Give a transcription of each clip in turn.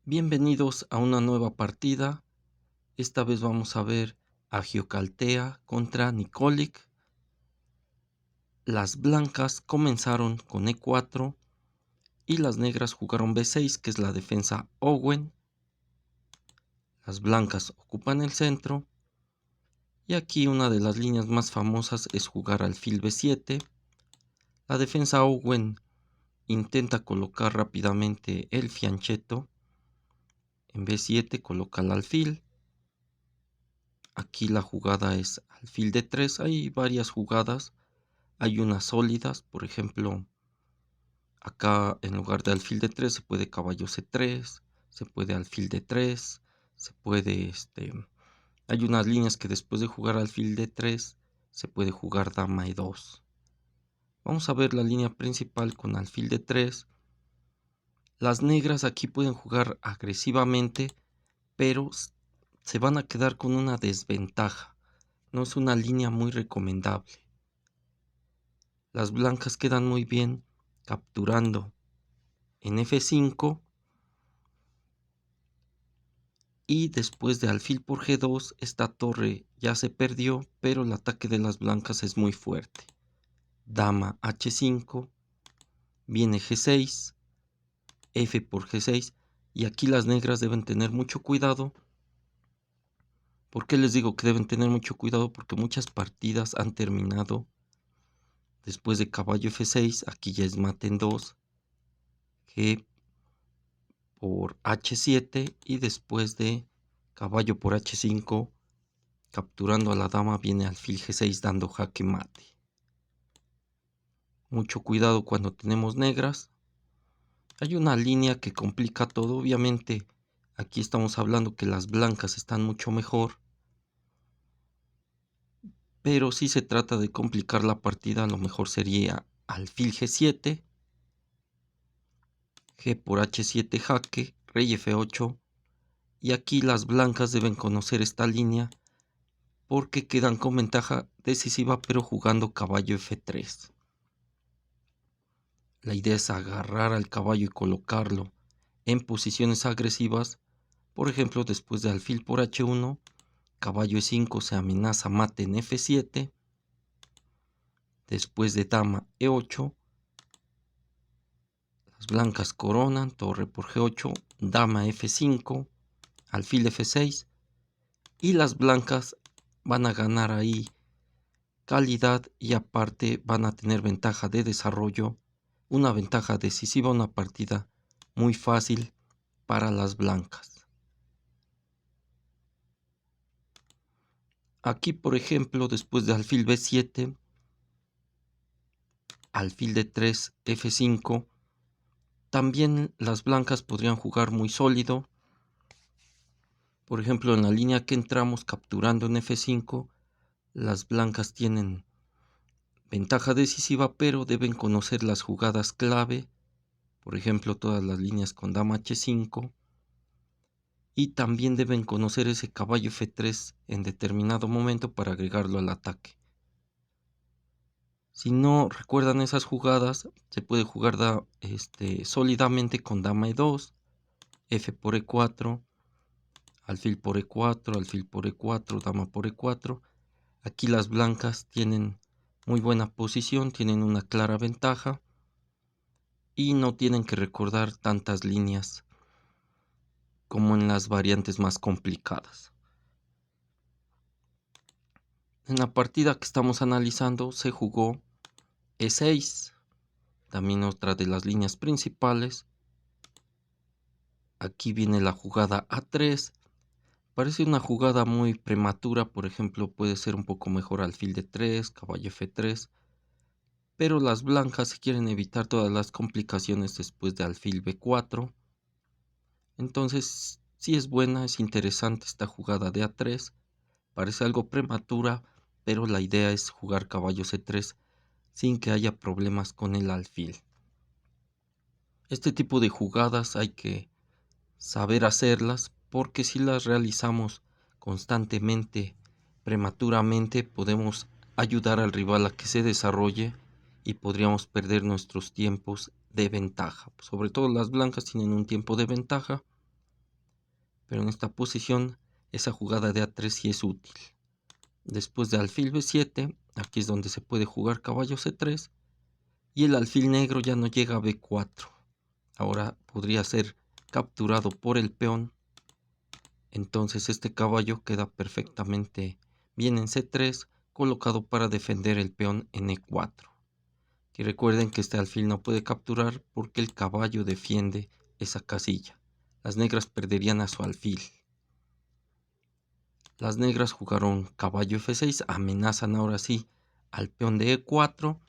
Bienvenidos a una nueva partida. Esta vez vamos a ver a Giocaltea contra Nikolic. Las blancas comenzaron con E4 y las negras jugaron B6, que es la defensa Owen. Las blancas ocupan el centro. Y aquí una de las líneas más famosas es jugar alfil B7. La defensa Owen intenta colocar rápidamente el fianchetto. En B7 coloca el alfil. Aquí la jugada es alfil D3. Hay varias jugadas. Hay unas sólidas, por ejemplo, acá en lugar de alfil D3 se puede caballo C3, se puede alfil D3, se puede, hay unas líneas que después de jugar alfil D3 se puede jugar dama E2. Vamos a ver la línea principal con alfil D3. Las negras aquí pueden jugar agresivamente, pero se van a quedar con una desventaja. No es una línea muy recomendable. Las blancas quedan muy bien capturando en F5 y después de alfil por G2 esta torre ya se perdió, pero el ataque de las blancas es muy fuerte. Dama H5, viene G6, F por G6 y aquí las negras deben tener mucho cuidado. ¿Por qué les digo que deben tener mucho cuidado? Porque muchas partidas han terminado después de caballo F6, aquí ya es mate en 2, G por H7 y después de caballo por H5 capturando a la dama viene alfil G6 dando jaque mate. Mucho cuidado cuando tenemos negras. Hay una línea que complica todo. Obviamente aquí estamos hablando que las blancas están mucho mejor. Pero si se trata de complicar la partida, lo mejor sería alfil G7. G por H7 jaque, rey F8. Y aquí las blancas deben conocer esta línea porque quedan con ventaja decisiva pero jugando caballo F3. La idea es agarrar al caballo y colocarlo en posiciones agresivas. Por ejemplo, después de alfil por H1, caballo E5 se amenaza mate en F7. Después de dama E8, las blancas coronan, torre por G8, dama F5, alfil F6. Y las blancas van a ganar ahí calidad y aparte van a tener ventaja de desarrollo, una ventaja decisiva, una partida muy fácil para las blancas. Aquí, por ejemplo, después de alfil B7, alfil D3, F5, también las blancas podrían jugar muy sólido. Por ejemplo, en la línea que entramos capturando en F5, las blancas tienen ventaja decisiva, pero deben conocer las jugadas clave. Por ejemplo, todas las líneas con dama H5. Y también deben conocer ese caballo F3 en determinado momento para agregarlo al ataque. Si no recuerdan esas jugadas, se puede jugar sólidamente con dama E2, F por E4, alfil por E4, alfil por E4, dama por E4. Aquí las blancas tienen muy buena posición, tienen una clara ventaja y no tienen que recordar tantas líneas como en las variantes más complicadas. En la partida que estamos analizando se jugó E6, también otra de las líneas principales. Aquí viene la jugada A3. Parece una jugada muy prematura, por ejemplo, puede ser un poco mejor alfil D3, caballo F3, pero las blancas quieren evitar todas las complicaciones después de alfil B4. Entonces, sí es buena, es interesante esta jugada de A3. Parece algo prematura, pero la idea es jugar caballo C3 sin que haya problemas con el alfil. Este tipo de jugadas hay que saber hacerlas porque si las realizamos constantemente, prematuramente, podemos ayudar al rival a que se desarrolle y podríamos perder nuestros tiempos de ventaja. Sobre todo las blancas tienen un tiempo de ventaja pero en esta posición esa jugada de A3 sí es útil. Después de alfil B7, aquí es donde se puede jugar caballo C3 y el alfil negro ya no llega a B4. Ahora podría ser capturado por el peón. Entonces este caballo queda perfectamente bien en C3, colocado para defender el peón en E4. Y recuerden que este alfil no puede capturar porque el caballo defiende esa casilla. Las negras perderían a su alfil. Las negras jugaron caballo F6, amenazan ahora sí al peón de E4.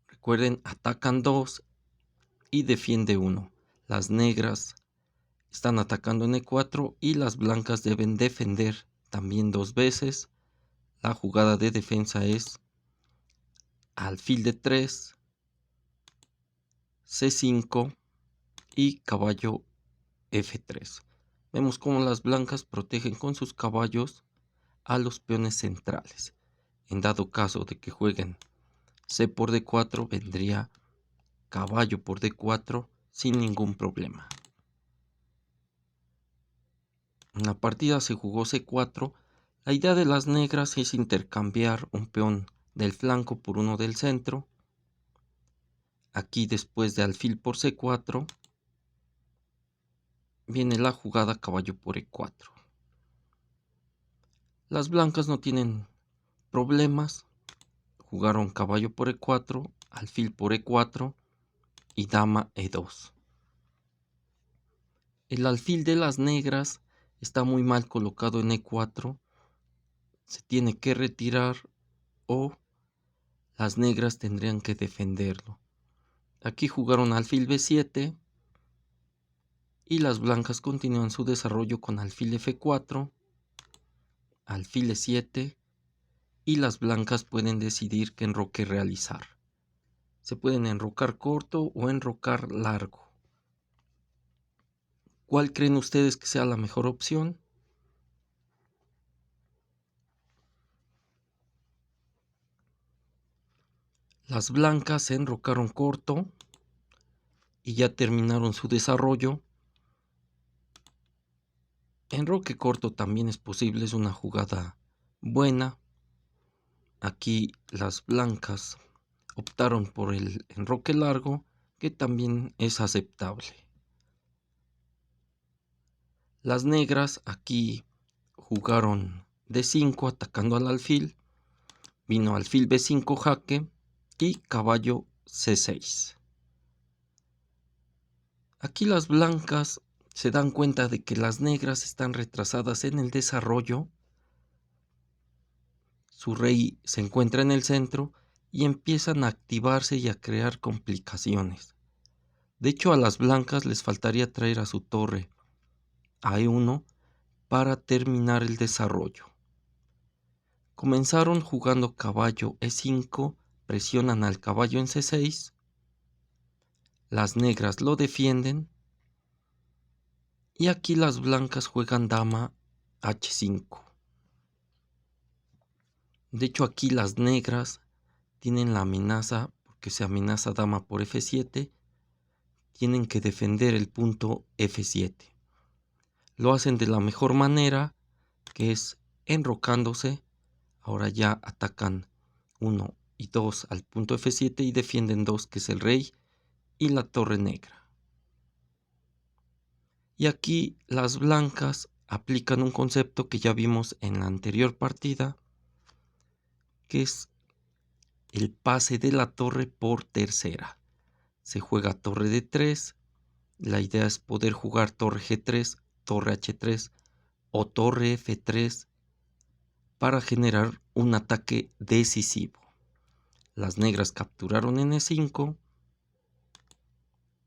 Recuerden, atacan 2 y defiende 1. Las negras están atacando en E4 y las blancas deben defender también 2 veces. La jugada de defensa es alfil de 3, C5 y caballo F3. Vemos cómo las blancas protegen con sus caballos a los peones centrales. En dado caso de que jueguen C por D4, vendría caballo por D4 sin ningún problema. En la partida se jugó C4. La idea de las negras es intercambiar un peón del flanco por uno del centro. Aquí, después de alfil por C4, viene la jugada caballo por E4. Las blancas no tienen problemas. Jugaron caballo por E4, alfil por E4 y dama E2. El alfil de las negras está muy mal colocado en E4. Se tiene que retirar o las negras tendrían que defenderlo. Aquí jugaron alfil B7 y las blancas continúan su desarrollo con alfil F4, alfil E7 y las blancas pueden decidir qué enroque realizar. Se pueden enrocar corto o enrocar largo. ¿Cuál creen ustedes que sea la mejor opción? Las blancas se enrocaron corto y ya terminaron su desarrollo. Enroque corto también es posible, es una jugada buena. Aquí las blancas optaron por el enroque largo, que también es aceptable. Las negras aquí jugaron D5 atacando al alfil. Vino alfil B5 jaque y caballo C6. Aquí las blancas se dan cuenta de que las negras están retrasadas en el desarrollo. Su rey se encuentra en el centro y empiezan a activarse y a crear complicaciones. De hecho, a las blancas les faltaría traer a su torre a E1 para terminar el desarrollo. Comenzaron jugando caballo E5, presionan al caballo en C6. Las negras lo defienden. Y aquí las blancas juegan dama H5. De hecho, aquí las negras tienen la amenaza, porque se amenaza dama por F7, tienen que defender el punto F7. Lo hacen de la mejor manera, que es enrocándose. Ahora ya atacan 1 y 2 al punto F7 y defienden 2, que es el rey y la torre negra. Y aquí las blancas aplican un concepto que ya vimos en la anterior partida, que es el pase de la torre por tercera. Se juega torre D3. La idea es poder jugar torre G3, torre H3 o torre F3 para generar un ataque decisivo. Las negras capturaron en E5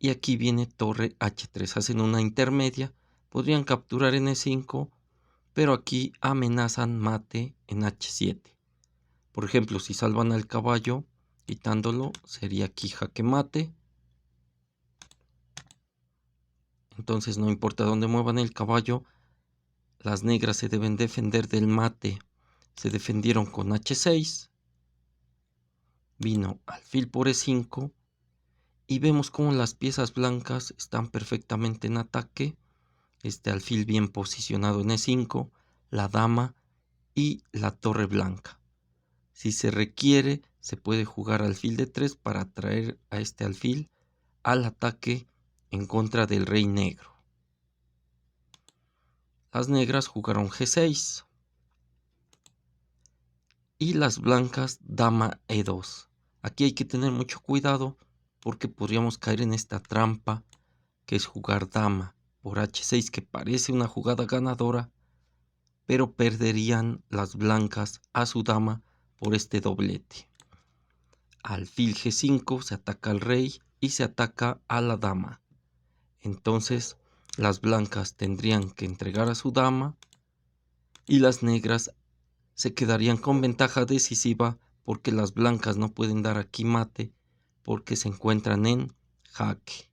y aquí viene torre H3. Hacen una intermedia. Podrían capturar en E5, pero aquí amenazan mate en H7. Por ejemplo, si salvan al caballo quitándolo, sería aquí jaque mate. Entonces no importa dónde muevan el caballo, las negras se deben defender del mate. Se defendieron con H6. Vino alfil por E5. Y vemos cómo las piezas blancas están perfectamente en ataque. este alfil bien posicionado en E5, la dama y la torre blanca. Si se requiere, se puede jugar alfil D3 para atraer a este alfil al ataque en contra del rey negro. Las negras jugaron G6 y las blancas dama E2. Aquí hay que tener mucho cuidado porque podríamos caer en esta trampa que es jugar dama por H6, que parece una jugada ganadora, pero perderían las blancas a su dama por este doblete. Alfil G5 se ataca al rey y se ataca a la dama. Entonces las blancas tendrían que entregar a su dama y las negras se quedarían con ventaja decisiva porque las blancas no pueden dar aquí mate porque se encuentran en jaque.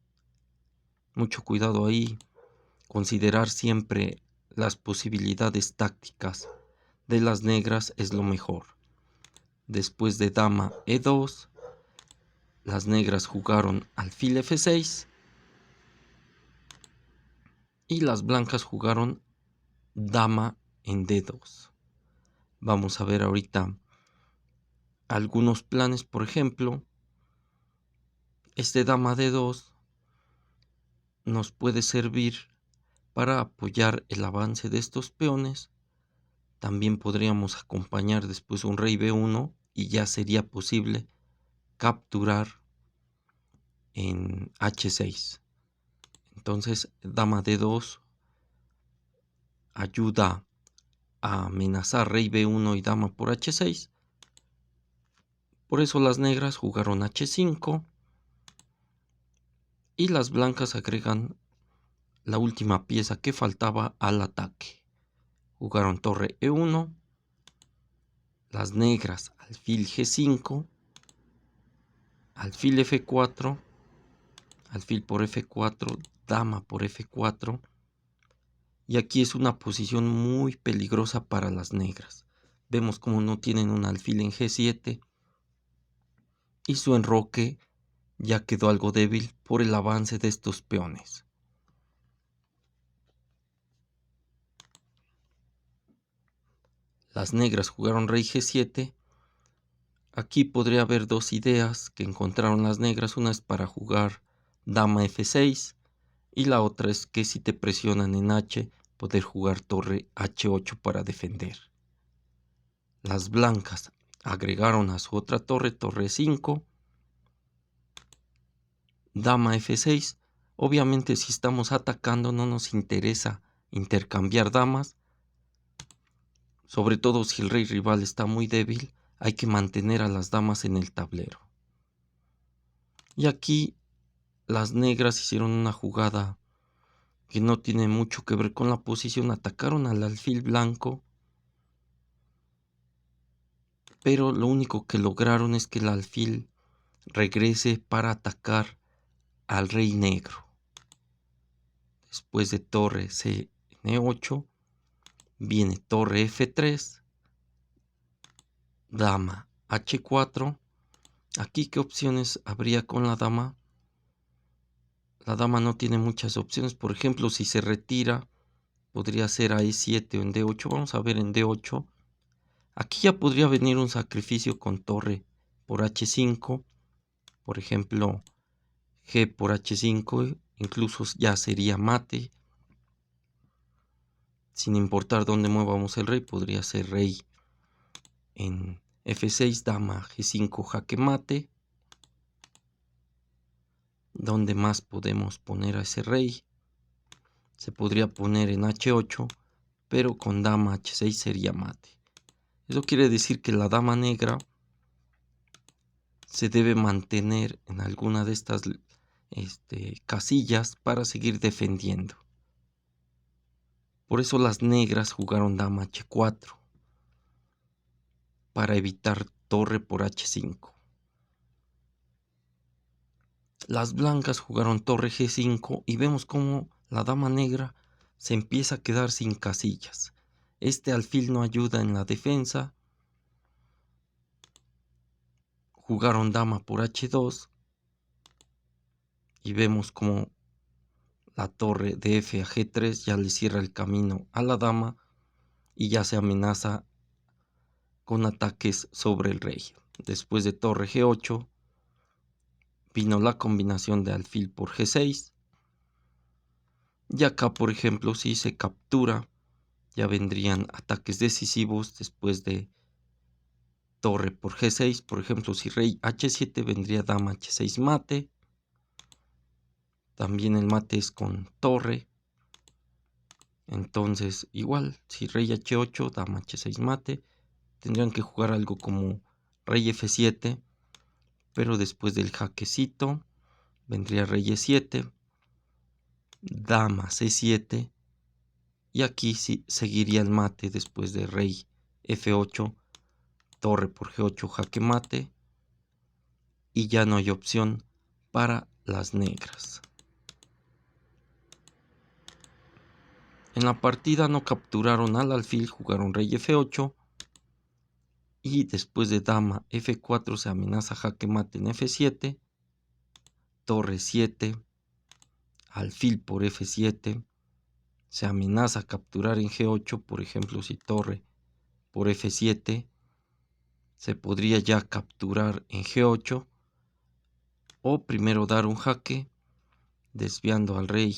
Mucho cuidado ahí, considerar siempre las posibilidades tácticas de las negras es lo mejor. Después de dama E2, las negras jugaron alfil F6 y las blancas jugaron dama en D2. Vamos a ver ahorita algunos planes. Por ejemplo, este dama D2 nos puede servir para apoyar el avance de estos peones. También podríamos acompañar después un rey B1 y ya sería posible capturar en H6. Entonces dama D2 ayuda a amenazar rey B1 y dama por H6. Por eso las negras jugaron H5 y las blancas agregan la última pieza que faltaba al ataque. Jugaron torre E1, las negras alfil G5, alfil F4, alfil por F4, dama por F4. Y aquí es una posición muy peligrosa para las negras. Vemos como no tienen un alfil en G7 y su enroque ya quedó algo débil por el avance de estos peones. Las negras jugaron rey G7. Aquí podría haber dos ideas que encontraron las negras. Una es para jugar dama F6 y la otra es que si te presionan en H, poder jugar torre H8 para defender. Las blancas agregaron a su otra torre, torre 5, dama F6. Obviamente si estamos atacando no nos interesa intercambiar damas, sobre todo si el rey rival está muy débil, hay que mantener a las damas en el tablero. Y aquí las negras hicieron una jugada que no tiene mucho que ver con la posición, atacaron al alfil blanco, pero lo único que lograron es que el alfil regrese para atacar al rey negro. Después de torre CN8, viene torre F3, dama H4. Aquí, ¿qué opciones habría con la dama? La dama no tiene muchas opciones. Por ejemplo, si se retira, podría ser a E7 o en D8. Vamos a ver en D8. Aquí ya podría venir un sacrificio con torre por H5. Por ejemplo, G por H5. Incluso ya sería mate. Sin importar dónde movamos el rey, podría ser rey en F6, dama G5, jaque mate. ¿Dónde más podemos poner a ese rey? Se podría poner en H8, pero con dama H6 sería mate. Eso quiere decir que la dama negra se debe mantener en alguna de estas casillas para seguir defendiendo. Por eso las negras jugaron dama H4 para evitar torre por H5. Las blancas jugaron torre G5 y vemos cómo la dama negra se empieza a quedar sin casillas. Este alfil no ayuda en la defensa. Jugaron dama por H2 y vemos cómo la torre de F a G3 ya le cierra el camino a la dama y ya se amenaza con ataques sobre el rey. Después de torre G8 vino la combinación de alfil por G6. Y acá, por ejemplo, si se captura, ya vendrían ataques decisivos después de torre por G6. Por ejemplo, si rey H7 vendría dama H6 mate. También el mate es con torre. Entonces, igual, si rey H8, dama H6 mate. Tendrían que jugar algo como rey F7, pero después del jaquecito vendría rey E7, dama C7, y aquí sí seguiría el mate después de rey F8, torre por G8, jaque mate, y ya no hay opción para las negras. En la partida no capturaron al alfil, jugaron rey F8, y después de dama F4 se amenaza jaque mate en F7, torre 7, alfil por F7, se amenaza capturar en G8, por ejemplo, si torre por F7, se podría ya capturar en G8, o primero dar un jaque, desviando al rey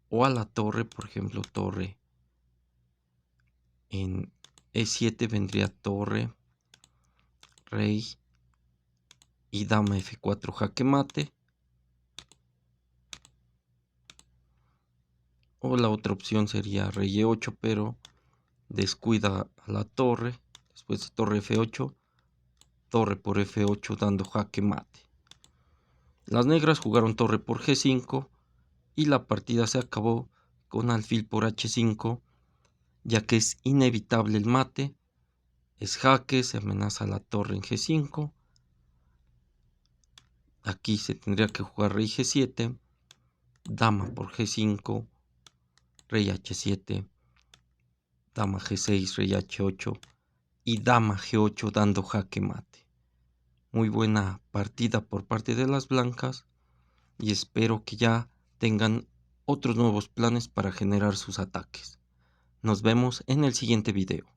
o a la torre, por ejemplo, torre en E7 vendría torre, rey y dama F4 jaque mate. O la otra opción sería rey E8, pero descuida a la torre. Después de torre F8, torre por F8 dando jaque mate. Las negras jugaron torre por G5 y la partida se acabó con alfil por H5, ya que es inevitable el mate. Es jaque, se amenaza la torre en G5. Aquí se tendría que jugar rey G7, dama por G5, rey H7, dama G6, rey H8 y dama G8 dando jaque mate. Muy buena partida por parte de las blancas y espero que ya tengan otros nuevos planes para generar sus ataques. Nos vemos en el siguiente video.